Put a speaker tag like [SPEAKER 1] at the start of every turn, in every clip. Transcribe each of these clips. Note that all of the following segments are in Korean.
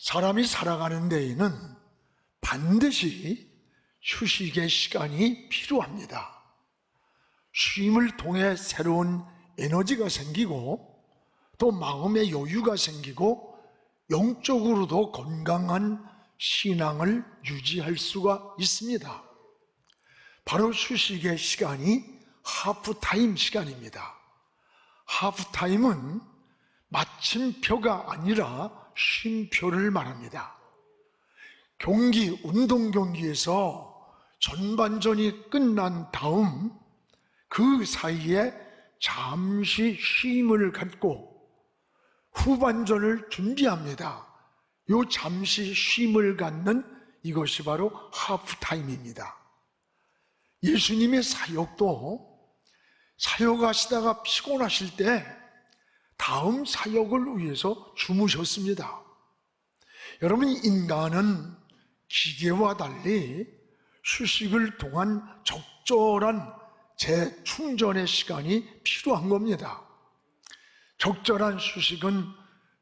[SPEAKER 1] 사람이 살아가는 데에는 반드시 휴식의 시간이 필요합니다. 쉼을 통해 새로운 에너지가 생기고 또 마음의 여유가 생기고 영적으로도 건강한 신앙을 유지할 수가 있습니다. 바로 휴식의 시간이 하프타임 시간입니다. 하프타임은 마침표가 아니라 쉼표를 말합니다. 운동 경기에서 전반전이 끝난 다음 그 사이에 잠시 쉼을 갖고 후반전을 준비합니다. 요 잠시 쉼을 갖는 이것이 바로 하프타임입니다. 예수님의 사역도 사역하시다가 피곤하실 때 다음 사역을 위해서 주무셨습니다. 여러분, 인간은 기계와 달리 휴식을 통한 적절한 재충전의 시간이 필요한 겁니다. 적절한 휴식은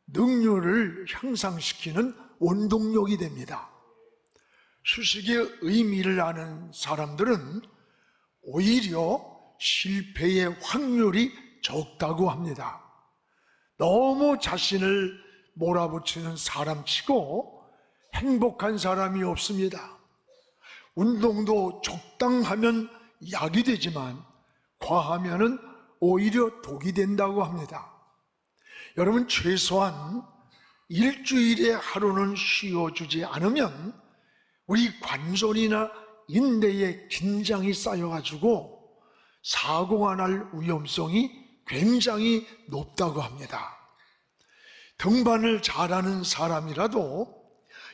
[SPEAKER 1] 능률을 향상시키는 원동력이 됩니다. 휴식의 의미를 아는 사람들은 오히려 실패의 확률이 적다고 합니다. 너무 자신을 몰아붙이는 사람치고 행복한 사람이 없습니다. 운동도 적당하면 약이 되지만 과하면은 오히려 독이 된다고 합니다. 여러분, 최소한 일주일에 하루는 쉬어주지 않으면 우리 관절이나 인대에 긴장이 쌓여가지고 사고가 날 위험성이 굉장히 높다고 합니다. 등반을 잘하는 사람이라도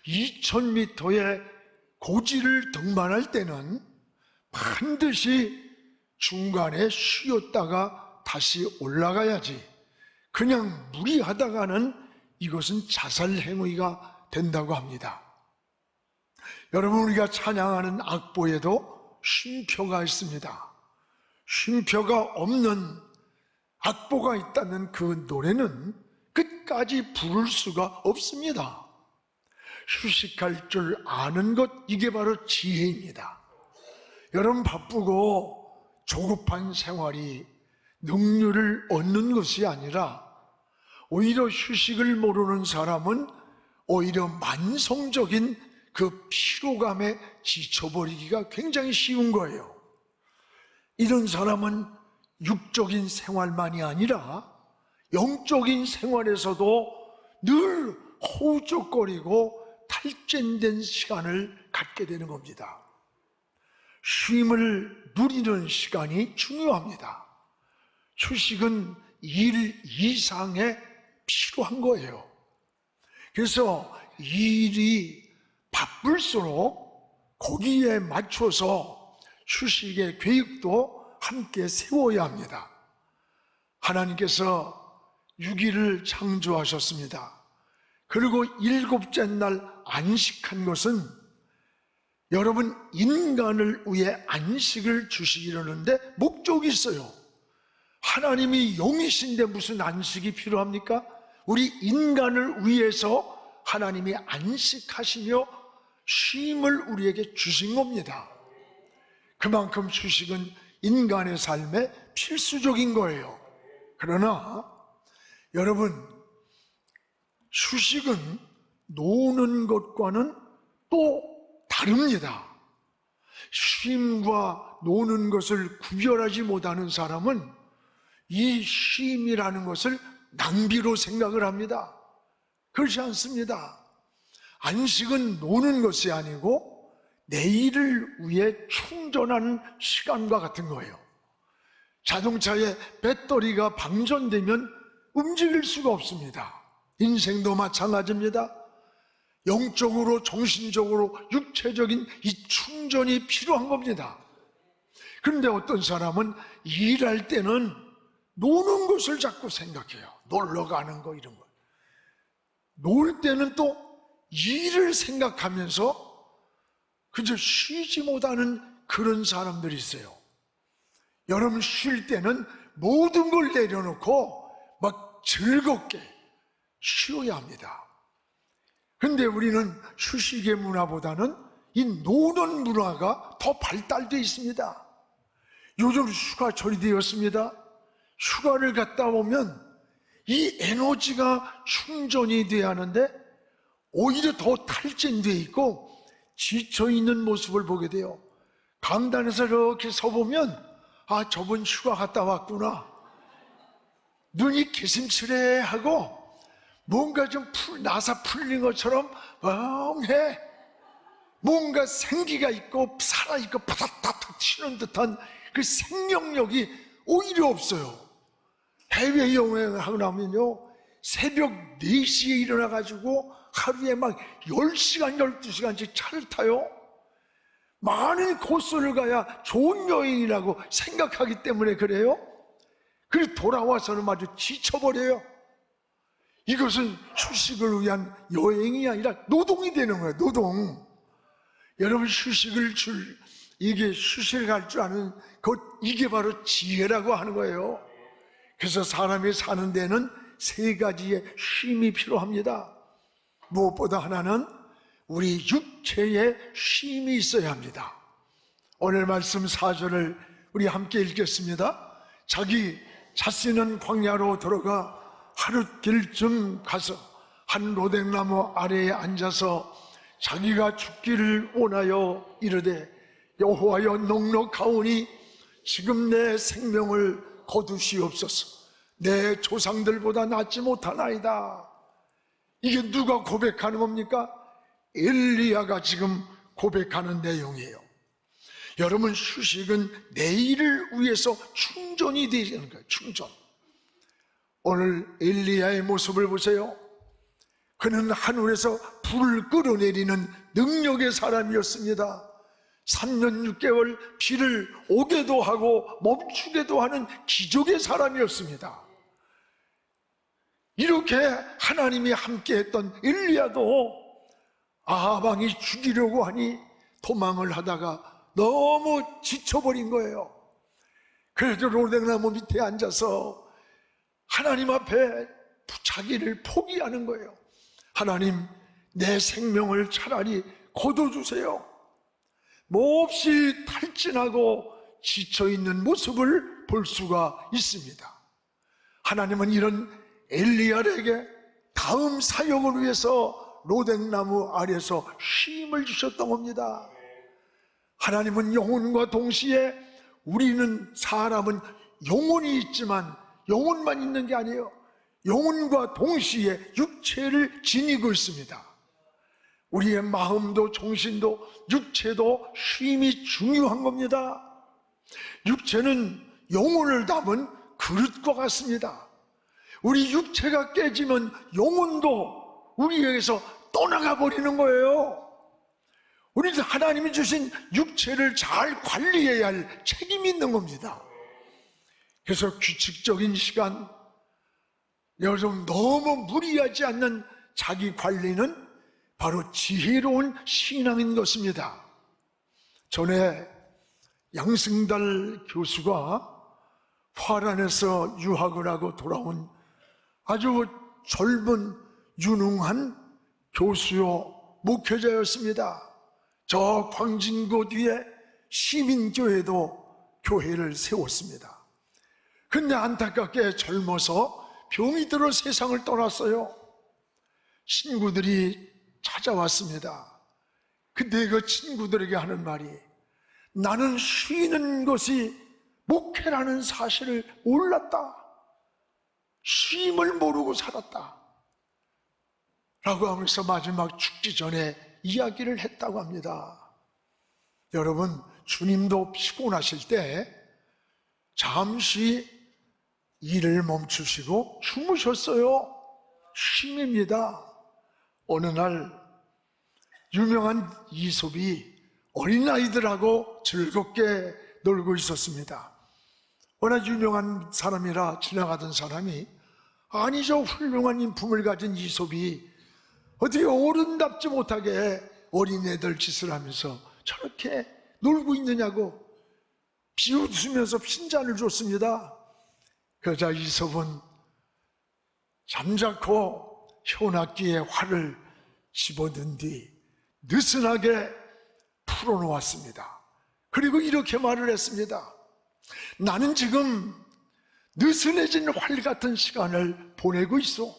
[SPEAKER 1] 2000m의 고지를 등반할 때는 반드시 중간에 쉬었다가 다시 올라가야지, 그냥 무리하다가는 이것은 자살 행위가 된다고 합니다. 여러분, 우리가 찬양하는 악보에도 쉼표가 있습니다. 쉼표가 없는 악보가 있다면 그 노래는 끝까지 부를 수가 없습니다. 휴식할 줄 아는 것, 이게 바로 지혜입니다. 여러분, 바쁘고 조급한 생활이 능률을 얻는 것이 아니라 오히려 휴식을 모르는 사람은 오히려 만성적인 그 피로감에 지쳐버리기가 굉장히 쉬운 거예요. 이런 사람은 육적인 생활만이 아니라 영적인 생활에서도 늘 허우적거리고 탈진된 시간을 갖게 되는 겁니다. 쉼을 누리는 시간이 중요합니다. 휴식은 일 이상에 필요한 거예요. 그래서 일이 바쁠수록 거기에 맞춰서 휴식의 계획도 함께 세워야 합니다. 하나님께서 6일을 창조하셨습니다. 그리고 7째 날 안식한 것은 여러분, 인간을 위해 안식을 주시려는데 목적이 있어요. 하나님이 영이신데 무슨 안식이 필요합니까? 우리 인간을 위해서 하나님이 안식하시며 쉼을 우리에게 주신 겁니다. 그만큼 휴식은 인간의 삶에 필수적인 거예요. 그러나 여러분, 휴식은 노는 것과는 또 다릅니다. 쉼과 노는 것을 구별하지 못하는 사람은 이 쉼이라는 것을 낭비로 생각을 합니다. 그렇지 않습니다. 안식은 노는 것이 아니고 내일을 위해 충전하는 시간과 같은 거예요. 자동차의 배터리가 방전되면 움직일 수가 없습니다. 인생도 마찬가지입니다. 영적으로, 정신적으로, 육체적인 이 충전이 필요한 겁니다. 그런데 어떤 사람은 일할 때는 노는 것을 자꾸 생각해요. 놀러 가는 거, 이런 거. 놀 때는 또 일을 생각하면서 그저 쉬지 못하는 그런 사람들이 있어요. 여러분, 쉴 때는 모든 걸 내려놓고 막 즐겁게 쉬어야 합니다. 근데 우리는 휴식의 문화보다는 이 노는 문화가 더 발달되어 있습니다. 요즘 휴가철이 되었습니다. 휴가를 갔다 오면 이 에너지가 충전이 돼야 하는데 오히려 더 탈진되어 있고 지쳐있는 모습을 보게 돼요. 강단에서 이렇게 서보면 아, 저분 휴가 갔다 왔구나. 눈이 개심치레 하고 뭔가 좀 나사 풀린 것처럼 멍해. 뭔가 생기가 있고 살아있고 파닥파닥 튀는 듯한 그 생명력이 오히려 없어요. 해외여행을 하고 나면요, 새벽 4시에 일어나가지고 하루에 막 10시간, 12시간씩 차를 타요. 많은 코스를 가야 좋은 여행이라고 생각하기 때문에 그래요. 그래서 돌아와서는 마저 지쳐버려요. 이것은 휴식을 위한 여행이 아니라 노동이 되는 거예요. 노동. 여러분, 이게 휴식을 할 줄 아는 이게 바로 지혜라고 하는 거예요. 그래서 사람이 사는 데는 3가지의 쉼이 필요합니다. 무엇보다 하나는 우리 육체의 쉼이 있어야 합니다. 오늘 말씀 4절을 우리 함께 읽겠습니다. 자기 자신은 광야로 들어가 하룻길쯤 가서 한 로댕나무 아래에 앉아서 자기가 죽기를 원하여 이르되 여호와여 넉넉하오니 지금 내 생명을 거두시옵소서. 내 조상들보다 낫지 못하나이다. 이게 누가 고백하는 겁니까? 엘리야가 지금 고백하는 내용이에요. 여러분, 휴식은 내일을 위해서 충전이 되는 거예요. 충전. 오늘 엘리야의 모습을 보세요. 그는 하늘에서 불을 끌어내리는 능력의 사람이었습니다. 3년 6개월 비를 오게도 하고 멈추게도 하는 기적의 사람이었습니다. 이렇게 하나님이 함께했던 엘리야도 아합 왕이 죽이려고 하니 도망을 하다가 너무 지쳐버린 거예요. 그래도 로댕나무 밑에 앉아서 하나님 앞에 자기를 포기하는 거예요. 하나님, 내 생명을 차라리 거둬주세요. 몹시 탈진하고 지쳐있는 모습을 볼 수가 있습니다. 하나님은 이런 엘리야에게 다음 사역을 위해서 로댕나무 아래에서 쉼을 주셨던 겁니다. 하나님은 영혼과 동시에 사람은 영혼이 있지만 영혼만 있는 게 아니에요. 영혼과 동시에 육체를 지니고 있습니다. 우리의 마음도 정신도 육체도 쉼이 중요한 겁니다. 육체는 영혼을 담은 그릇과 같습니다. 우리 육체가 깨지면 영혼도 우리에게서 떠나가 버리는 거예요. 우리는 하나님이 주신 육체를 잘 관리해야 할 책임이 있는 겁니다. 그래서 규칙적인 시간, 요즘 너무 무리하지 않는 자기 관리는 바로 지혜로운 신앙인 것입니다. 전에 양승달 교수가 화란에서 유학을 하고 돌아온 아주 젊은 유능한 교수요 목회자였습니다. 저 광진구 뒤에 시민교회도 교회를 세웠습니다. 근데 안타깝게 젊어서 병이 들어 세상을 떠났어요. 친구들이 찾아왔습니다. 근데 그 친구들에게 하는 말이, 나는 쉬는 것이 목회라는 사실을 몰랐다. 쉼을 모르고 살았다. 라고 하면서 마지막 죽기 전에 이야기를 했다고 합니다. 여러분, 주님도 피곤하실 때 잠시 일을 멈추시고 주무셨어요. 쉼입니다. 어느 날 유명한 이솝이 어린아이들하고 즐겁게 놀고 있었습니다. 워낙 유명한 사람이라 지나가던 사람이, 아니 저 훌륭한 인품을 가진 이솝이 어떻게 어른답지 못하게 어린애들 짓을 하면서 저렇게 놀고 있느냐고 비웃으면서 핀잔을 줬습니다. 그러자 이솝은 잠자코 현악기의 활을 집어든 뒤 느슨하게 풀어놓았습니다. 그리고 이렇게 말을 했습니다. 나는 지금 느슨해진 활 같은 시간을 보내고 있어.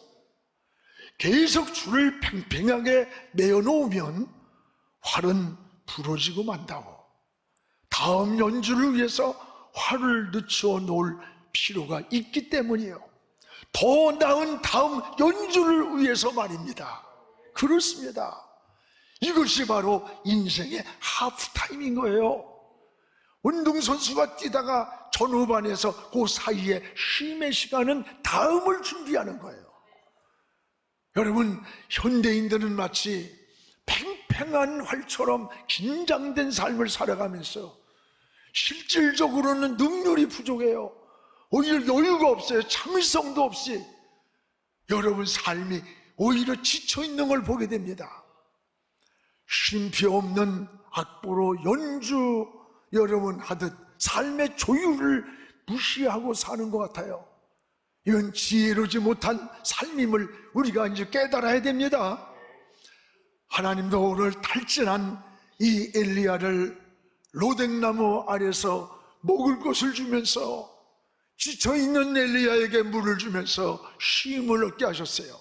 [SPEAKER 1] 계속 줄을 팽팽하게 내어놓으면 활은 부러지고 만다고. 다음 연주를 위해서 활을 늦춰 놓을 필요가 있기 때문이에요. 더 나은 다음 연주를 위해서 말입니다. 그렇습니다. 이것이 바로 인생의 하프타임인 거예요. 운동선수가 뛰다가 전후반에서 그 사이에 쉼의 시간은 다음을 준비하는 거예요. 여러분, 현대인들은 마치 팽팽한 활처럼 긴장된 삶을 살아가면서 실질적으로는 능률이 부족해요. 오히려 여유가 없어요. 참을성도 없이 여러분 삶이 오히려 지쳐있는 걸 보게 됩니다. 쉼표 없는 악보로 연주 여러분 하듯 삶의 조율을 무시하고 사는 것 같아요. 이건 지혜로지 못한 삶임을 우리가 이제 깨달아야 됩니다. 하나님도 오늘 탈진한 이 엘리야를 로댕나무 아래서 먹을 것을 주면서 지쳐있는 엘리야에게 물을 주면서 쉼을 얻게 하셨어요.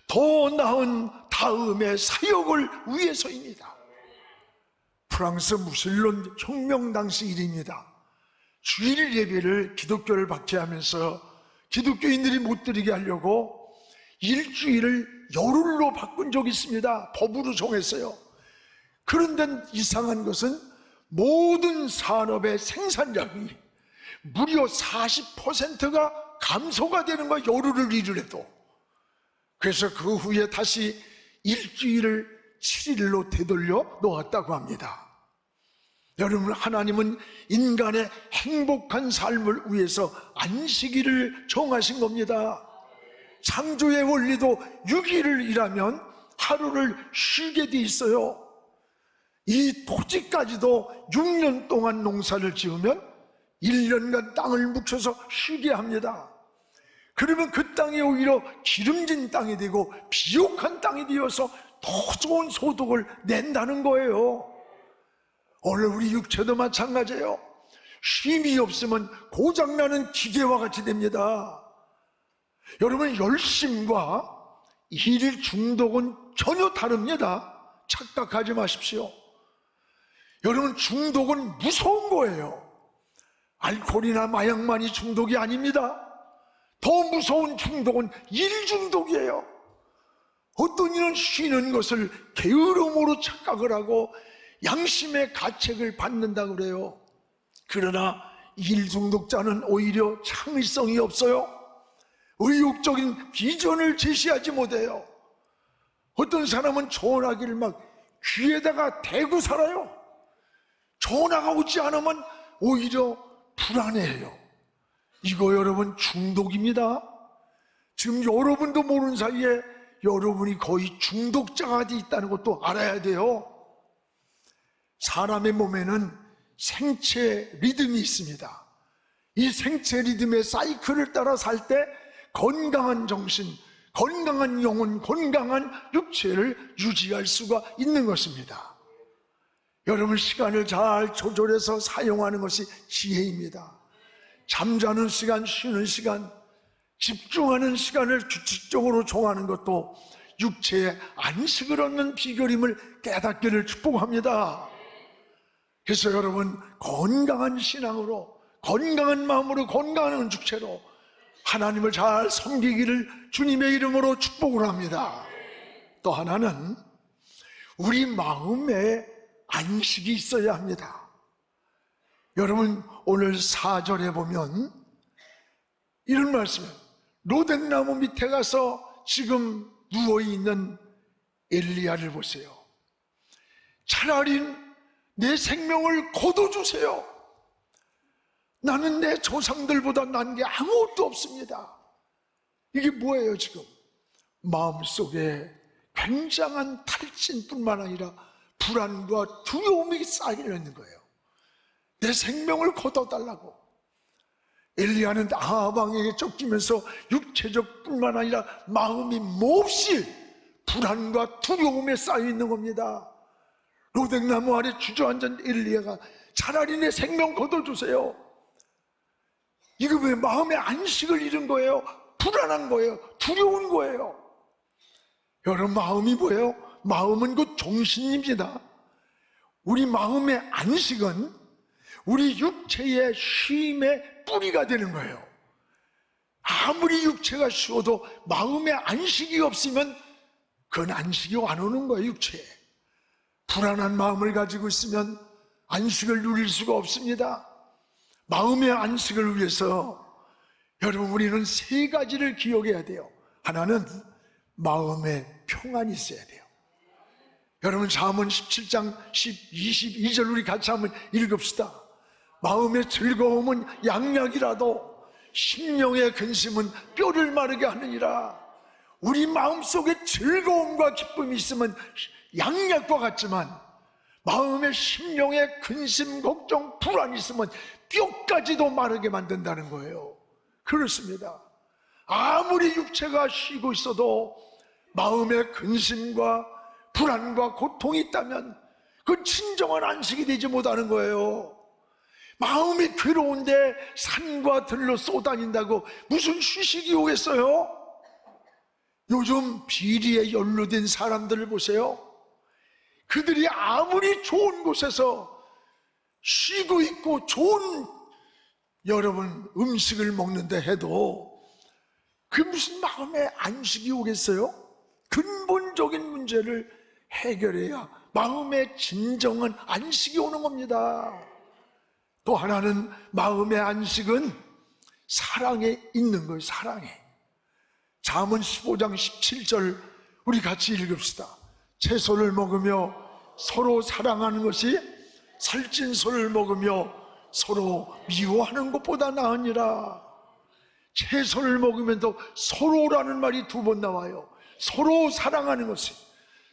[SPEAKER 1] 더 나은 다음의 사역을 위해서입니다. 프랑스 무슬론 혁명 당시 일입니다. 주일 예배를 기독교를 박해하면서 기독교인들이 못 드리게 하려고 일주일을 열흘로 바꾼 적이 있습니다. 법으로 정했어요. 그런데 이상한 것은 모든 산업의 생산량이 무려 40%가 감소가 되는 거예요. 열흘을 일을 해도. 그래서 그 후에 다시 일주일을 7일로 되돌려 놓았다고 합니다. 여러분, 하나님은 인간의 행복한 삶을 위해서 안식일을 정하신 겁니다. 창조의 원리도 6일을 일하면 하루를 쉬게 돼 있어요. 이 토지까지도 6년 동안 농사를 지으면 1년간 땅을 묵혀서 쉬게 합니다. 그러면 그 땅이 오히려 기름진 땅이 되고 비옥한 땅이 되어서 더 좋은 소득을 낸다는 거예요. 오늘 우리 육체도 마찬가지예요. 쉼이 없으면 고장나는 기계와 같이 됩니다. 여러분, 열심과 일 중독은 전혀 다릅니다. 착각하지 마십시오. 여러분, 중독은 무서운 거예요. 알코올이나 마약만이 중독이 아닙니다. 더 무서운 중독은 일 중독이에요. 어떤 이는 쉬는 것을 게으름으로 착각을 하고 양심의 가책을 받는다고 그래요. 그러나 일 중독자는 오히려 창의성이 없어요. 의욕적인 비전을 제시하지 못해요. 어떤 사람은 전화기를 막 귀에다가 대고 살아요. 전화가 오지 않으면 오히려 불안해해요. 이거 여러분 중독입니다. 지금 여러분도 모르는 사이에 여러분이 거의 중독자가 돼 있다는 것도 알아야 돼요. 사람의 몸에는 생체 리듬이 있습니다. 이 생체 리듬의 사이클을 따라 살 때 건강한 정신, 건강한 영혼, 건강한 육체를 유지할 수가 있는 것입니다. 여러분, 시간을 잘 조절해서 사용하는 것이 지혜입니다. 잠자는 시간, 쉬는 시간, 집중하는 시간을 규칙적으로 정하는 것도 육체의 안식을 얻는 비결임을 깨닫기를 축복합니다. 그래서 여러분, 건강한 신앙으로, 건강한 마음으로, 건강한 육체로 하나님을 잘 섬기기를 주님의 이름으로 축복을 합니다. 또 하나는 우리 마음에 안식이 있어야 합니다. 여러분, 오늘 4절에 보면 이런 말씀이에요. 로댕나무 밑에 가서 지금 누워있는 엘리야를 보세요. 차라리 내 생명을 거둬주세요. 나는 내 조상들보다 난 게 아무것도 없습니다. 이게 뭐예요 지금? 마음속에 굉장한 탈진뿐만 아니라 불안과 두려움이 쌓여 있는 거예요. 내 생명을 거둬달라고. 엘리야는 아합 왕에게 쫓기면서 육체적 뿐만 아니라 마음이 몹시 불안과 두려움에 쌓여 있는 겁니다. 로댕나무 아래 주저앉은 엘리야가 차라리 내 생명 걷어주세요. 이거 왜 마음의 안식을 잃은 거예요? 불안한 거예요. 두려운 거예요. 여러분, 마음이 뭐예요? 마음은 곧 정신입니다. 우리 마음의 안식은 우리 육체의 쉼의 뿌리가 되는 거예요. 아무리 육체가 쉬어도 마음의 안식이 없으면 그건 안식이 안 오는 거예요. 육체에 불안한 마음을 가지고 있으면 안식을 누릴 수가 없습니다. 마음의 안식을 위해서 여러분, 우리는 세 가지를 기억해야 돼요. 하나는 마음의 평안이 있어야 돼요. 여러분, 잠언 17장 22절 우리 같이 한번 읽읍시다. 마음의 즐거움은 양약이라도 심령의 근심은 뼈를 마르게 하느니라. 우리 마음속에 즐거움과 기쁨이 있으면 양약과 같지만 마음의 심령의 근심, 걱정, 불안이 있으면 뼈까지도 마르게 만든다는 거예요. 그렇습니다. 아무리 육체가 쉬고 있어도 마음의 근심과 불안과 고통이 있다면 그건 진정한 안식이 되지 못하는 거예요. 마음이 괴로운데 산과 들로 쏘다닌다고 무슨 휴식이 오겠어요? 요즘 비리에 연루된 사람들을 보세요. 그들이 아무리 좋은 곳에서 쉬고 있고 좋은 여러분 음식을 먹는다 해도 그 무슨 마음에 안식이 오겠어요? 근본적인 문제를 해결해야 마음의 진정한 안식이 오는 겁니다. 또 하나는 마음의 안식은 사랑에 있는 거예요. 사랑에. 잠언 15장 17절 우리 같이 읽읍시다. 채소를 먹으며 서로 사랑하는 것이 살찐 소를 먹으며 서로 미워하는 것보다 나으니라. 채소를 먹으면서 서로라는 말이 두 번 나와요. 서로 사랑하는 것이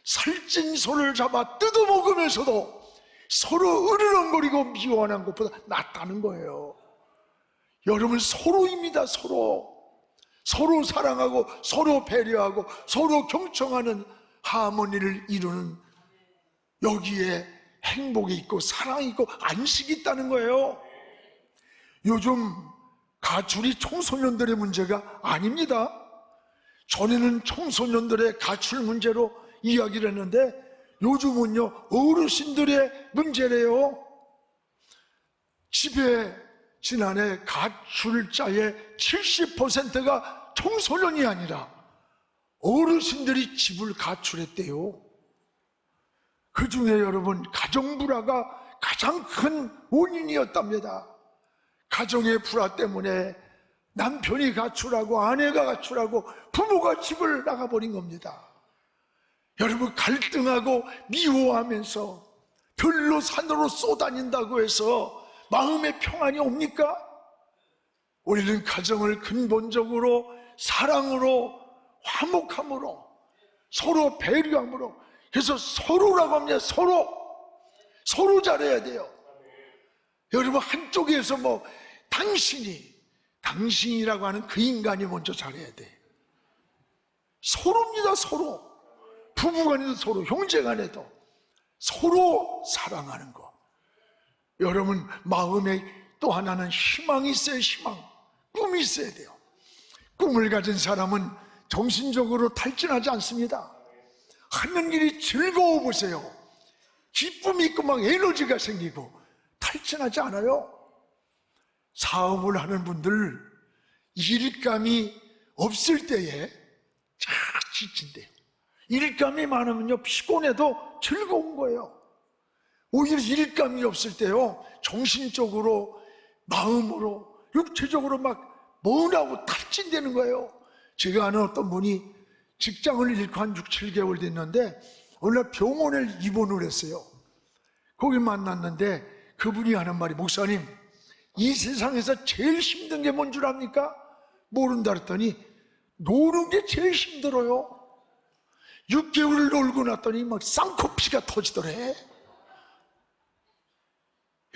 [SPEAKER 1] 살찐 소를 잡아 뜯어 먹으면서도 서로 으르렁거리고 미워하는 것보다 낫다는 거예요. 여러분, 서로입니다. 서로 사랑하고 서로 배려하고 서로 경청하는 하모니를 이루는, 여기에 행복이 있고 사랑이 있고 안식이 있다는 거예요. 요즘 가출이 청소년들의 문제가 아닙니다. 전에는 청소년들의 가출 문제로 이야기를 했는데 요즘은요 어르신들의 문제래요. 집에 지난해 가출자의 70%가 청소년이 아니라 어르신들이 집을 가출했대요. 그 중에 여러분 가정불화가 가장 큰 원인이었답니다. 가정의 불화 때문에 남편이 가출하고 아내가 가출하고 부모가 집을 나가버린 겁니다. 여러분, 갈등하고 미워하면서 들로 산으로 쏘다닌다고 해서 마음의 평안이 옵니까? 우리는 가정을 근본적으로 사랑으로, 화목함으로, 서로 배려함으로 해서 서로라고 합니다. 서로 잘해야 돼요. 여러분, 한쪽에서 당신이라고 하는 그 인간이 먼저 잘해야 돼. 서로입니다. 서로. 부부간에도 서로, 형제간에도 서로 사랑하는 것. 여러분, 마음에 또 하나는 희망이 있어요. 희망. 꿈이 있어야 돼요. 꿈을 가진 사람은 정신적으로 탈진하지 않습니다. 하는 일이 즐거워 보세요. 기쁨이 있고 막 에너지가 생기고 탈진하지 않아요. 사업을 하는 분들 일감이 없을 때에 잘 지친대요. 일감이 많으면요 피곤해도 즐거운 거예요. 오히려 일감이 없을 때요 정신적으로, 마음으로, 육체적으로 막 머나고 탈진되는 거예요. 제가 아는 어떤 분이 직장을 잃고 한 6, 7개월 됐는데 어느 날 병원에 입원을 했어요. 거기 만났는데 그분이 하는 말이, 목사님, 이 세상에서 제일 힘든 게 뭔 줄 압니까? 모른다 그랬더니 노는 게 제일 힘들어요. 6개월을 놀고 났더니 막 쌍코피가 터지더래.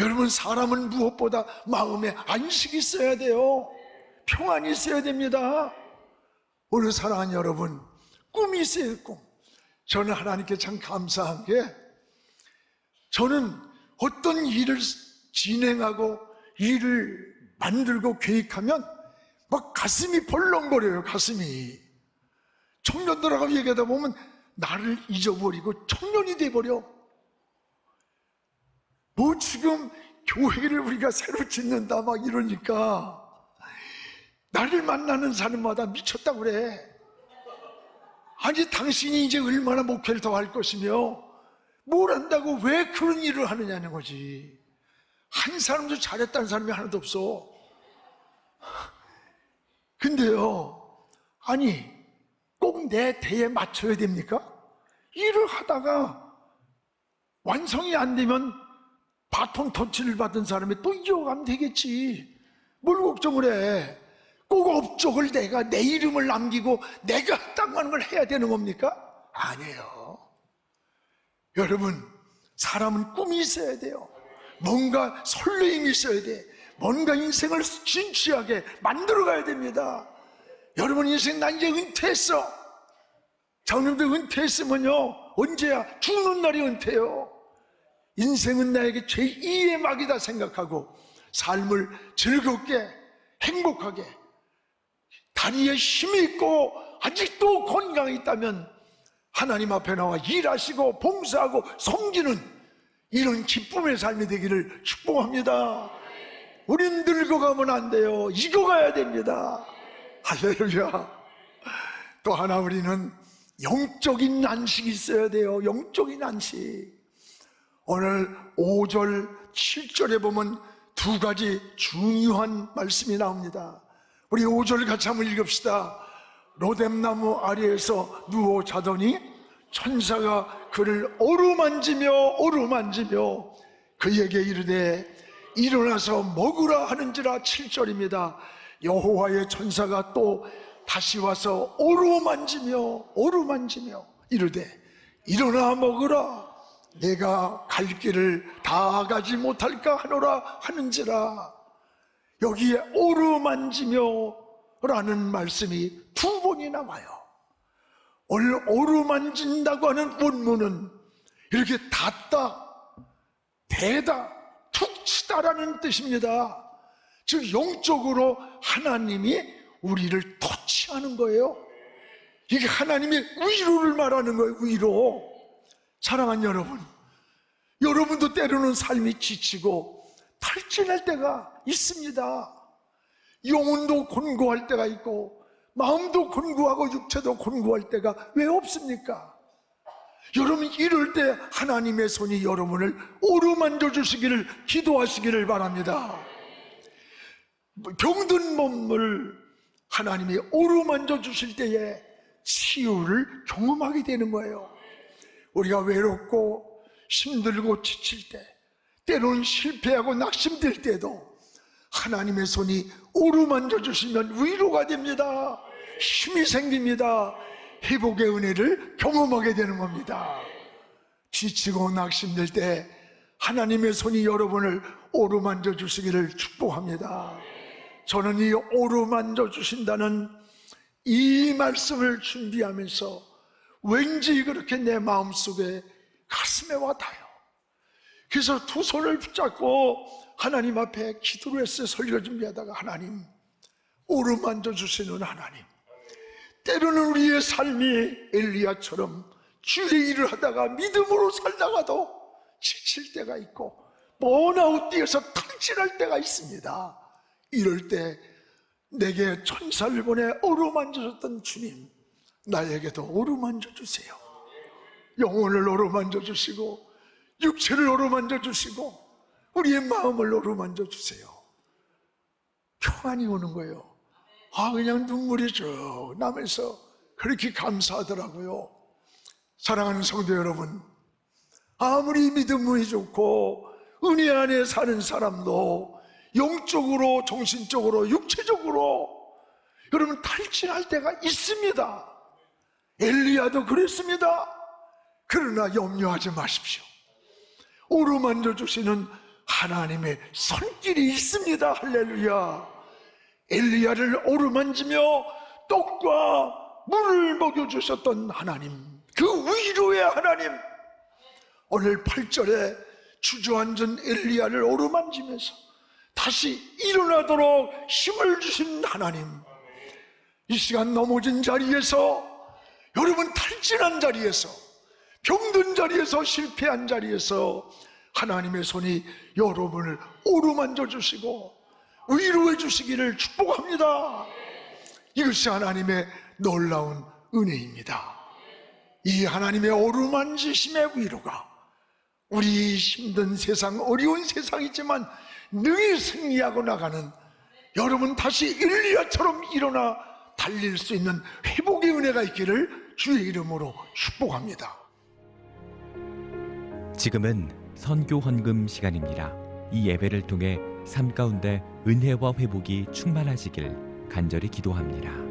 [SPEAKER 1] 여러분, 사람은 무엇보다 마음에 안식이 있어야 돼요. 평안이 있어야 됩니다. 오늘 사랑하는 여러분, 꿈이 있어요. 꿈. 저는 하나님께 참 감사한 게, 저는 어떤 일을 진행하고 일을 만들고 계획하면 막 가슴이 벌렁거려요. 가슴이. 청년들하고 얘기하다 보면 나를 잊어버리고 청년이 돼버려. 뭐 지금 교회를 우리가 새로 짓는다 막 이러니까 나를 만나는 사람마다 미쳤다고 그래. 아니 당신이 이제 얼마나 목회를 더 할 것이며 뭘 한다고 왜 그런 일을 하느냐는 거지. 한 사람도 잘했다는 사람이 하나도 없어. 근데요, 아니 꼭 내 대에 맞춰야 됩니까? 일을 하다가 완성이 안 되면 바통 터치를 받은 사람이 또 이어가면 되겠지. 뭘 걱정을 해. 꼭 업적을 내가 내 이름을 남기고 내가 했다고 하는 걸 해야 되는 겁니까? 아니에요. 여러분, 사람은 꿈이 있어야 돼요. 뭔가 설레임이 있어야 돼. 뭔가 인생을 진취하게 만들어가야 됩니다. 여러분 인생 나 이제 은퇴했어. 장님들 은퇴했으면요 언제야? 죽는 날이 은퇴요. 인생은 나에게 제2의 막이다 생각하고 삶을 즐겁게 행복하게 다리에 힘이 있고 아직도 건강이 있다면 하나님 앞에 나와 일하시고 봉사하고 섬기는 이런 기쁨의 삶이 되기를 축복합니다. 우린 늙어가면 안 돼요. 익어가야 됩니다. 할렐루야. 또 하나 우리는 영적인 안식이 있어야 돼요. 영적인 안식. 오늘 5절 7절에 보면 두 가지 중요한 말씀이 나옵니다. 우리 5절 같이 한번 읽읍시다. 로뎀나무 아래에서 누워 자더니 천사가 그를 어루만지며 그에게 이르되 일어나서 먹으라 하는지라. 7절입니다. 여호와의 천사가 또 다시 와서 어루만지며 이르되 일어나 먹으라. 내가 갈 길을 다 가지 못할까 하노라 하는지라. 여기에 어루만지며 라는 말씀이 두 번이 나와요. 오늘 어루만진다고 하는 원문은 이렇게 닿다, 대다, 툭 치다라는 뜻입니다. 즉 영적으로 하나님이 우리를 터치하는 거예요. 이게 하나님의 위로를 말하는 거예요. 위로. 사랑하는 여러분, 여러분도 때로는 삶이 지치고 탈진할 때가 있습니다. 영혼도 곤고할 때가 있고 마음도 곤고하고 육체도 곤고할 때가 왜 없습니까? 여러분 이럴 때 하나님의 손이 여러분을 어루만져 주시기를 기도하시기를 바랍니다. 병든 몸을 하나님이 어루만져 주실 때에 치유를 경험하게 되는 거예요. 우리가 외롭고 힘들고 지칠 때, 때로는 실패하고 낙심될 때도 하나님의 손이 어루만져 주시면 위로가 됩니다. 힘이 생깁니다. 회복의 은혜를 경험하게 되는 겁니다. 지치고 낙심될 때 하나님의 손이 여러분을 어루만져 주시기를 축복합니다. 저는 이 어루만져 주신다는 이 말씀을 준비하면서 왠지 그렇게 내 마음속에 가슴에 와닿아요. 그래서 두 손을 붙잡고 하나님 앞에 기도를 했어요. 설교 준비하다가 하나님, 어루만져 주시는 하나님, 때로는 우리의 삶이 엘리야처럼 주의 일을 하다가 믿음으로 살다가도 지칠 때가 있고 번아웃 뛰어서 탈진할 때가 있습니다. 이럴 때 내게 천사를 보내 어루만져줬던 주님, 나에게도 어루만져 주세요. 영혼을 어루만져 주시고 육체를 어루만져 주시고 우리의 마음을 어루만져 주세요. 평안이 오는 거예요. 그냥 눈물이 쭉 나면서 그렇게 감사하더라고요. 사랑하는 성도 여러분, 아무리 믿음이 좋고 은혜 안에 사는 사람도 영적으로, 정신적으로, 육체적으로 여러분 탈진할 때가 있습니다. 엘리야도 그랬습니다. 그러나 염려하지 마십시오. 어루만져 주시는 하나님의 손길이 있습니다. 할렐루야. 엘리야를 어루만지며 떡과 물을 먹여주셨던 하나님, 그 위로의 하나님, 오늘 8절에 주저앉은 엘리야를 어루만지면서 다시 일어나도록 힘을 주신 하나님, 이 시간 넘어진 자리에서, 여러분 탈진한 자리에서, 병든 자리에서, 실패한 자리에서 하나님의 손이 여러분을 어루만져 주시고 위로해 주시기를 축복합니다. 이것이 하나님의 놀라운 은혜입니다. 이 하나님의 어루만지심의 위로가 우리 힘든 세상, 어려운 세상이지만 능히 승리하고 나가는 여러분 다시 엘리야처럼 일어나 달릴 수 있는 회복의 은혜가 있기를 주의 이름으로 축복합니다.
[SPEAKER 2] 지금은 선교 헌금 시간입니다. 이 예배를 통해 삶 가운데 은혜와 회복이 충만하시길 간절히 기도합니다.